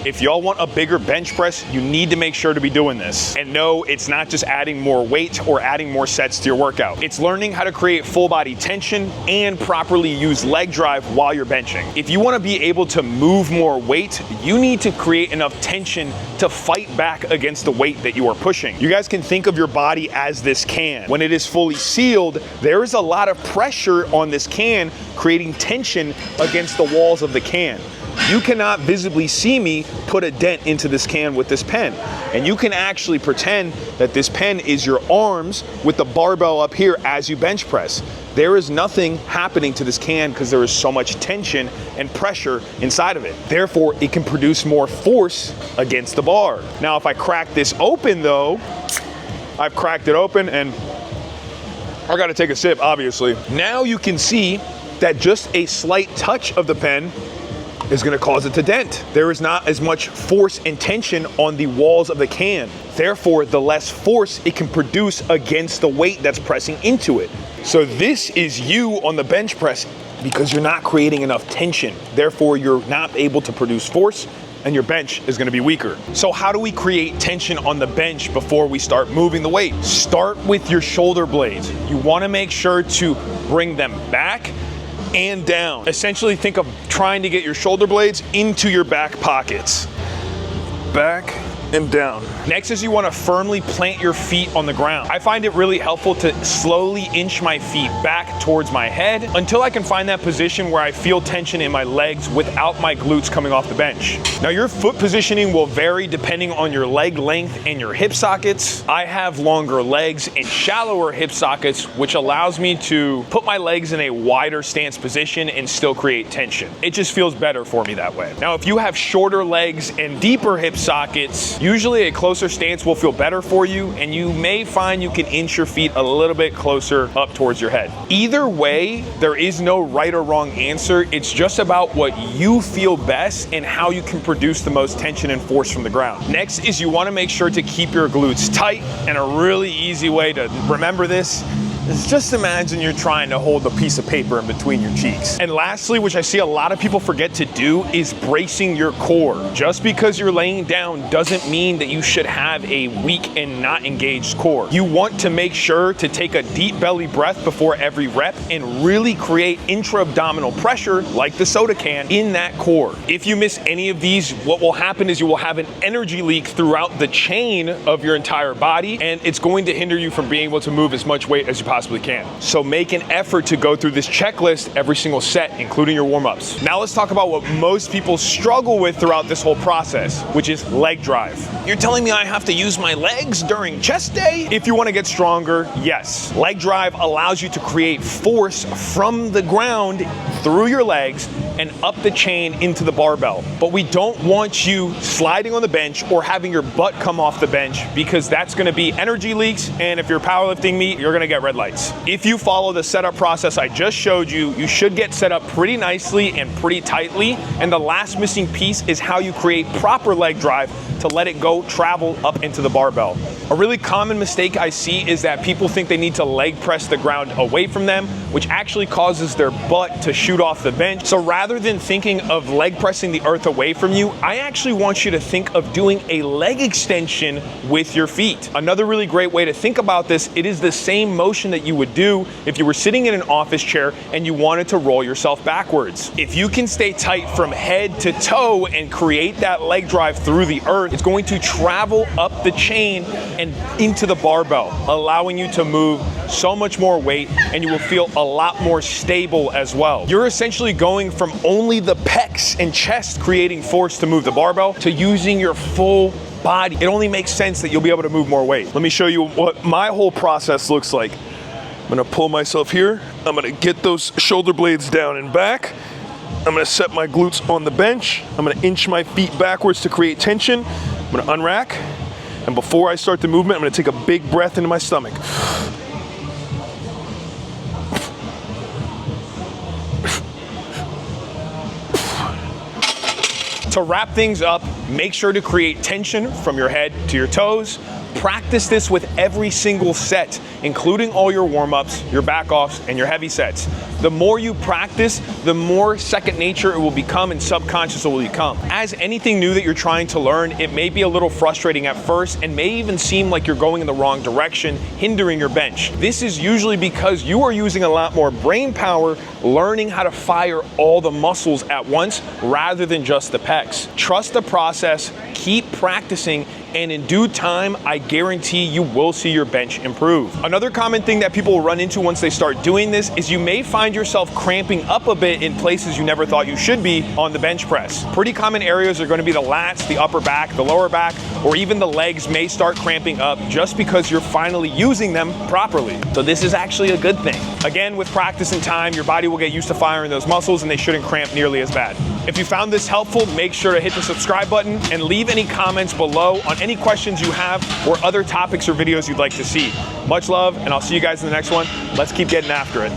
If y'all want a bigger bench press, you need to make sure to be doing this. And no, it's not just adding more weight or adding more sets to your workout. It's learning how to create full body tension and properly use leg drive while you're benching. If you want to be able to move more weight, you need to create enough tension to fight back against the weight that you are pushing. You guys can think of your body as this can. When it is fully sealed, there is a lot of pressure on this can, creating tension against the walls of the can. You cannot visibly see me put a dent into this can with this pen. And you can actually pretend that this pen is your arms with the barbell up here as you bench press. There is nothing happening to this can because there is so much tension and pressure inside of it. Therefore, it can produce more force against the bar. Now, if I crack this open though, I've cracked it open and I gotta take a sip, obviously. Now you can see that just a slight touch of the pen is gonna cause it to dent. There is not as much force and tension on the walls of the can. Therefore, the less force it can produce against the weight that's pressing into it. So this is you on the bench press because you're not creating enough tension. Therefore, you're not able to produce force and your bench is gonna be weaker. So how do we create tension on the bench before we start moving the weight? Start with your shoulder blades. You wanna make sure to bring them back and down. Essentially think of trying to get your shoulder blades into your back pockets. Back and down. Next is you want to firmly plant your feet on the ground. I find it really helpful to slowly inch my feet back towards my head until I can find that position where I feel tension in my legs without my glutes coming off the bench. Now your foot positioning will vary depending on your leg length and your hip sockets. I have longer legs and shallower hip sockets, which allows me to put my legs in a wider stance position and still create tension. It just feels better for me that way. Now, if you have shorter legs and deeper hip sockets, usually a closer stance will feel better for you, and you may find you can inch your feet a little bit closer up towards your head. Either way, there is no right or wrong answer. It's just about what you feel best and how you can produce the most tension and force from the ground. Next is you want to make sure to keep your glutes tight, and a really easy way to remember this is just imagine you're trying to hold a piece of paper in between your cheeks. And lastly, which I see a lot of people forget to do, is bracing your core. Just because you're laying down doesn't mean that you should have a weak and not engaged core. You want to make sure to take a deep belly breath before every rep and really create intra-abdominal pressure, like the soda can, in that core. If you miss any of these, what will happen is you will have an energy leak throughout the chain of your entire body, and it's going to hinder you from being able to move as much weight as you possibly can. So make an effort to go through this checklist every single set, including your warm-ups. Now let's talk about what most people struggle with throughout this whole process, which is leg drive. You're telling me I have to use my legs during chest day? If you want to get stronger, yes. Leg drive allows you to create force from the ground through your legs and up the chain into the barbell. But we don't want you sliding on the bench or having your butt come off the bench, because that's gonna be energy leaks, and if you're powerlifting meat, you're gonna get red lights. If you follow the setup process I just showed you, you should get set up pretty nicely and pretty tightly, and the last missing piece is how you create proper leg drive to let it go travel up into the barbell. A really common mistake I see is that people think they need to leg press the ground away from them, which actually causes their butt to shoot off the bench. So rather than thinking of leg pressing the earth away from you, I actually want you to think of doing a leg extension with your feet. Another really great way to think about this, it is the same motion that you would do if you were sitting in an office chair and you wanted to roll yourself backwards. If you can stay tight from head to toe and create that leg drive through the earth, it's going to travel up the chain and into the barbell, allowing you to move so much more weight, and you will feel a lot more stable as well. You're essentially going from only the pecs and chest creating force to move the barbell to using your full body. It only makes sense that you'll be able to move more weight. Let me show you what my whole process looks like. I'm gonna pull myself here. I'm gonna get those shoulder blades down and back. I'm gonna set my glutes on the bench. I'm gonna inch my feet backwards to create tension. I'm gonna unrack. And before I start the movement, I'm gonna take a big breath into my stomach. To wrap things up, make sure to create tension from your head to your toes. Practice this with every single set, including all your warm-ups, your back-offs, and your heavy sets. The more you practice, the more second nature it will become and subconscious it will become. As anything new that you're trying to learn, it may be a little frustrating at first and may even seem like you're going in the wrong direction, hindering your bench. This is usually because you are using a lot more brain power learning how to fire all the muscles at once rather than just the pecs. Trust the process, keep practicing, and in due time, I guarantee you will see your bench improve. Another common thing that people will run into once they start doing this is you may find yourself cramping up a bit in places you never thought you should be on the bench press. Pretty common areas are going to be the lats, the upper back, the lower back, or even the legs may start cramping up just because you're finally using them properly. So this is actually a good thing. Again, with practice and time, your body will get used to firing those muscles and they shouldn't cramp nearly as bad. If you found this helpful, make sure to hit the subscribe button and leave any comments below on any questions you have or other topics or videos you'd like to see. Much love, and I'll see you guys in the next one. Let's keep getting after it.